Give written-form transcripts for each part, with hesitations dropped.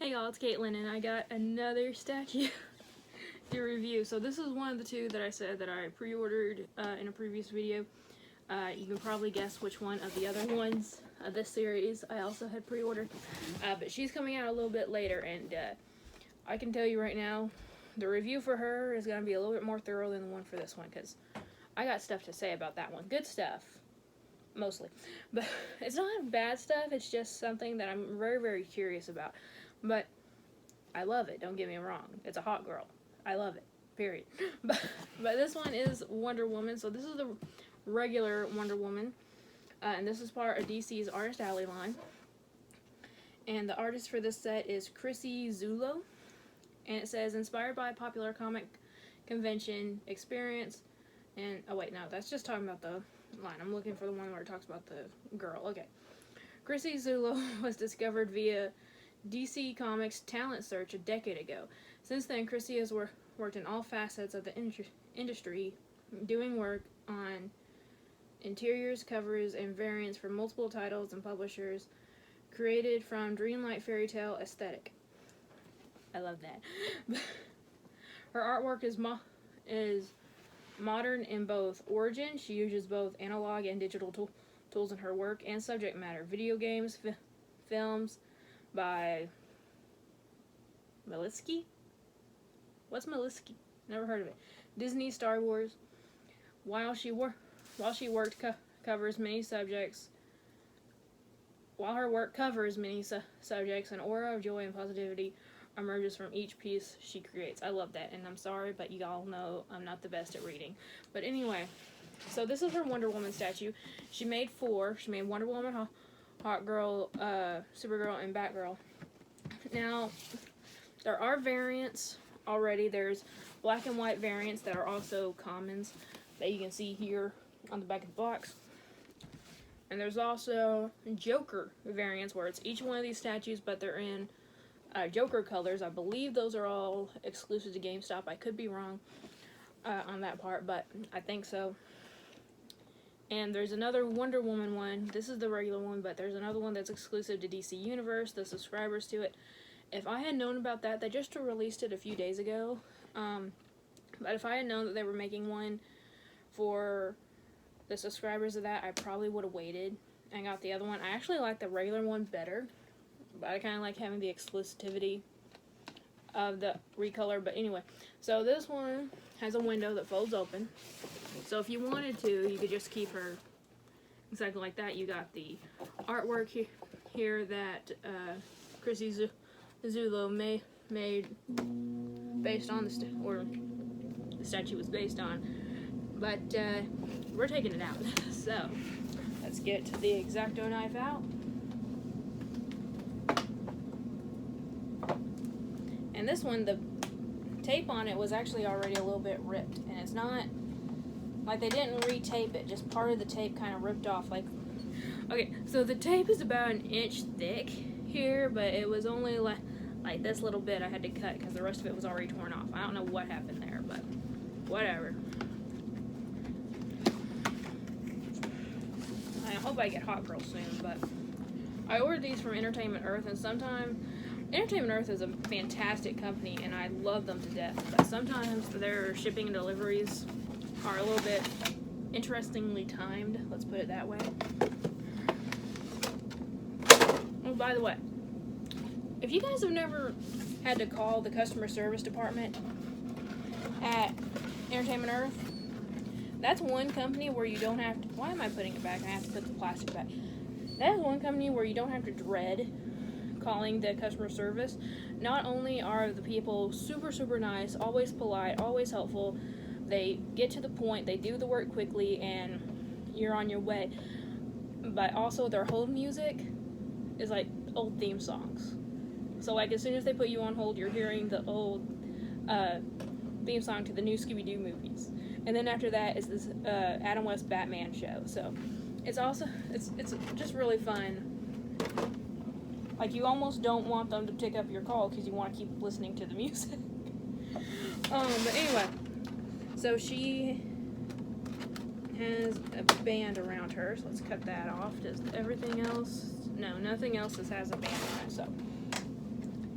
Hey y'all, it's Caitlin, and I got another statue to review. So this is one of the two that I said that I pre-ordered in a previous video. You can probably guess which one of the other ones of this series I also had pre-ordered. But she's coming out a little bit later, and I can tell you right now, the review for her is going to be a little bit more thorough than the one for this one, because I got stuff to say about that one. Good stuff. Mostly. But it's not bad stuff, it's just something that I'm very, very curious about. But I love it, don't get me wrong. It's a hot girl. I love it. Period. But this one is Wonder Woman. So this is the regular Wonder Woman. And this is part of DC's Artist Alley line. And the artist for this set is Chrissy Zullo. And it says, inspired by popular comic convention experience. And, oh wait, no, that's just talking about the line. I'm looking for the one where it talks about the girl. Okay. Chrissy Zullo was discovered via DC Comics talent search a decade ago. Since then, Chrissy has worked in all facets of the industry, doing work on interiors, covers, and variants for multiple titles and publishers, created from dreamlike fairy tale aesthetic. I love that. Her artwork is modern in both origin. She uses both analog and digital tools in her work and subject matter. Video games, films by Maliski? What's Maliski? Never heard of it. Disney, Star Wars. While she worked covers many subjects. While her work covers many subjects, an aura of joy and positivity emerges from each piece she creates. I love that, and I'm sorry, but you all know I'm not the best at reading. But anyway, so this is her Wonder Woman statue. She made 4. She made Wonder Woman, Hot Girl, Supergirl, and Batgirl. Now, there are variants already. There's black and white variants that are also commons that you can see here on the back of the box. And there's also Joker variants where it's each one of these statues, but they're in Joker colors. I believe those are all exclusive to GameStop. I could be wrong on that part, but I think so. And there's another Wonder Woman one. This is the regular one, but there's another one that's exclusive to DC Universe, the subscribers to it. If I had known about that, they just released it a few days ago. But if I had known that they were making one for the subscribers of that, I probably would have waited and got the other one. I actually like the regular one better, but I kind of like having the exclusivity of the recolor. But anyway, so this one has a window that folds open. So if you wanted to, you could just keep her exactly like that. You got the artwork here that Chrissy Zullo made based on the statue was based on. But we're taking it out. So let's get the X-Acto knife out. And this one, the tape on it was actually already a little bit ripped, and it's not like they didn't re-tape it, just part of the tape kind of ripped off. Like, okay, so the tape is about an inch thick here, but it was only like this little bit I had to cut because the rest of it was already torn off. I don't know what happened there, but whatever. I hope I get Hot Girl soon, but I ordered these from Entertainment Earth, and sometimes Entertainment Earth is a fantastic company, and I love them to death, but sometimes their shipping and deliveries are a little bit interestingly timed, let's put it that way. Oh, by the way, if you guys have never had to call the customer service department at Entertainment Earth, that's one company where you don't have to, why am I putting it back? I have to put the plastic back. That is one company where you don't have to dread calling the customer service. Not only are the people super, super nice, always polite, always helpful, they get to the point, they do the work quickly, and you're on your way. But also their hold music is like old theme songs. So like as soon as they put you on hold, you're hearing the old theme song to the new Scooby-Doo movies. And then after that is this Adam West Batman show. So it's also, it's just really fun. Like you almost don't want them to pick up your call because you want to keep listening to the music. But anyway, so she has a band around her, so let's cut that off. Does everything else? No, nothing else has a band on it, so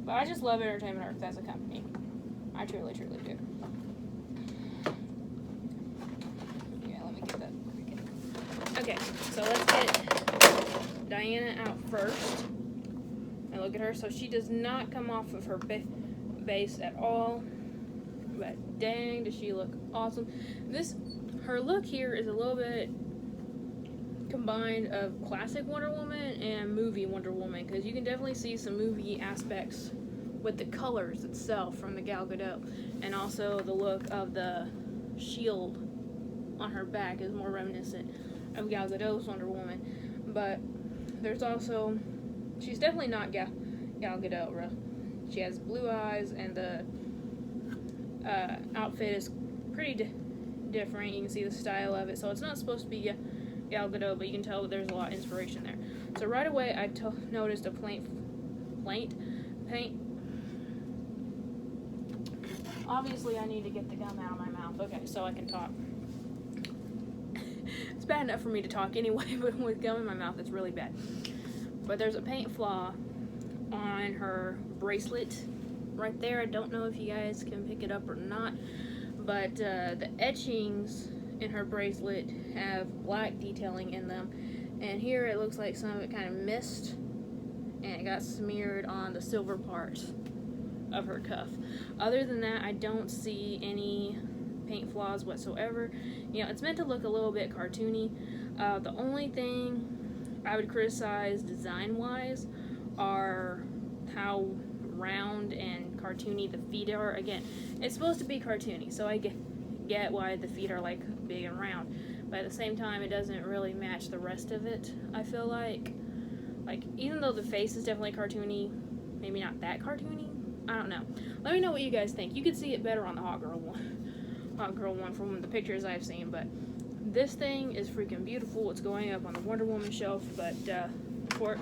But I just love Entertainment Earth as a company. I truly, truly do. Yeah, let me get that. Okay, so let's get Diana out first. And look at her. So she does not come off of her base at all. But dang, does she look awesome. Her look here is a little bit combined of classic Wonder Woman and movie Wonder Woman, because you can definitely see some movie aspects with the colors itself from the Gal Gadot, and also the look of the shield on her back is more reminiscent of Gal Gadot's Wonder Woman. But there's also, she's definitely not Gal Gadot. She has blue eyes, and the outfit is pretty different. You can see the style of it, so it's not supposed to be Gal Gadot, but you can tell that there's a lot of inspiration there. So right away I noticed a paint. Obviously I need to get the gum out of my mouth. Okay, so I can talk. It's bad enough for me to talk anyway, but with gum in my mouth it's really bad. But there's a paint flaw on her bracelet right there. I don't know if you guys can pick it up or not, but the etchings in her bracelet have black detailing in them, and here it looks like some of it kind of missed and it got smeared on the silver part of her cuff. Other than that, I don't see any paint flaws whatsoever. You know, it's meant to look a little bit cartoony. The only thing I would criticize design wise are how round and cartoony the feet are. Again, it's supposed to be cartoony, so I get why the feet are like big and round, but at the same time it doesn't really match the rest of it. I feel like even though the face is definitely cartoony, maybe not that cartoony. I don't know. Let me know what you guys think. You could see it better on the Hot Girl one from the pictures I've seen, but this thing is freaking beautiful. It's going up on the Wonder Woman shelf, but for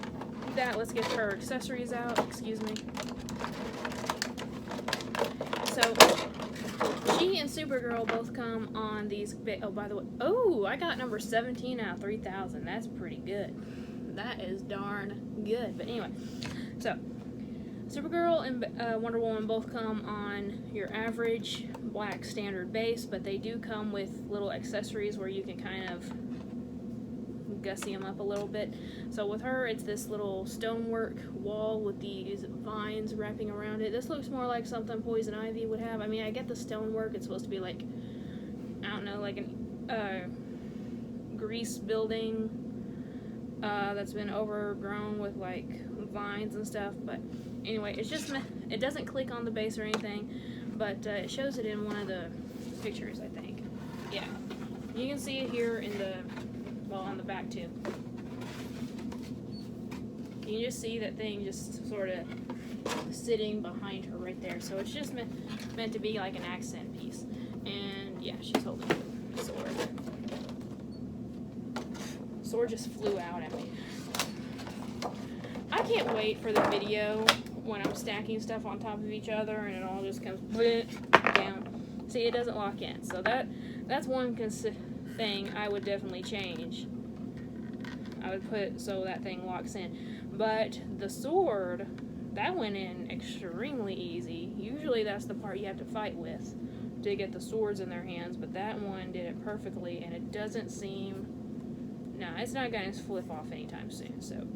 that, let's get her accessories out. Excuse me. So she and Supergirl both come on these. Oh, by the way, I got number 17 out of 3,000. That's pretty good. That is darn good. But anyway, so Supergirl and Wonder Woman both come on your average black standard base, but they do come with little accessories where you can kind of gussy them up a little bit. So with her, it's this little stonework wall with these vines wrapping around it. This looks more like something Poison Ivy would have. I mean, I get the stonework. It's supposed to be like, I don't know, like an Greece building that's been overgrown with like vines and stuff. But anyway, it's just, it doesn't click on the base or anything, but it shows it in one of the pictures, I think. Yeah, you can see it here in the, well, on the back too. You can just see that thing just sort of sitting behind her right there. So it's just meant to be like an accent piece. And yeah, she's holding the sword. Sword just flew out at me. I can't wait for the video when I'm stacking stuff on top of each other and it all just comes down. See, it doesn't lock in. So that's one thing I would definitely change. I would put so that thing locks in. But the sword, that went in extremely easy. Usually that's the part you have to fight with to get the swords in their hands, but that one did it perfectly, and it doesn't seem, no, it's not going to flip off anytime soon. So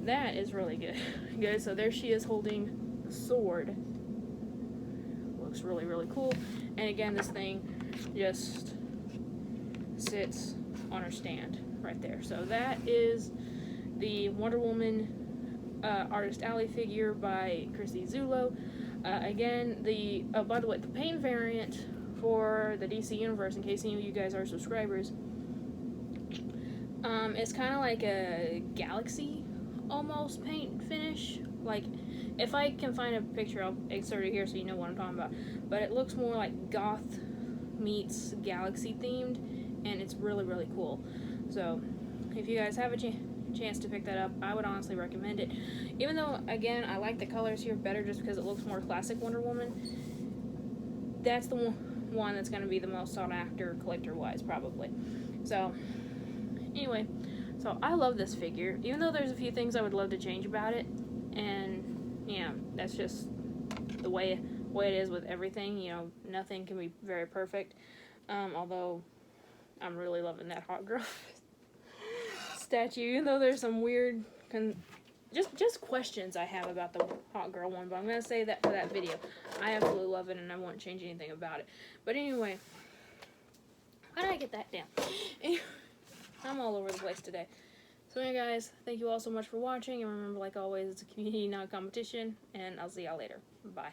that is really good. So there she is holding the sword. Looks really, really cool. And again, this thing just sits on her stand right there. So that is the Wonder Woman Artist Alley figure by Christy Zullo. Again, by the way, the paint variant for the DC Universe, in case any of you guys are subscribers, it's kind of like a galaxy almost paint finish. Like, if I can find a picture, I'll insert it here so you know what I'm talking about. But it looks more like goth meets galaxy themed, and it's really, really cool. So if you guys have a chance to pick that up, I would honestly recommend it. Even though, again, I like the colors here better just because it looks more classic Wonder Woman, that's the one that's going to be the most sought after collector-wise, probably. So anyway, so I love this figure, even though there's a few things I would love to change about it, and yeah, that's just the way it is with everything. You know, nothing can be very perfect. Although I'm really loving that hot girl statue, even though there's some weird just questions I have about the hot girl one, but I'm gonna say that for that video. I absolutely love it, and I won't change anything about it. But anyway, how did I get that down? I'm all over the place today. So anyway, guys, thank you all so much for watching, and remember, like always, it's a community, not a competition, and I'll see y'all later. Bye.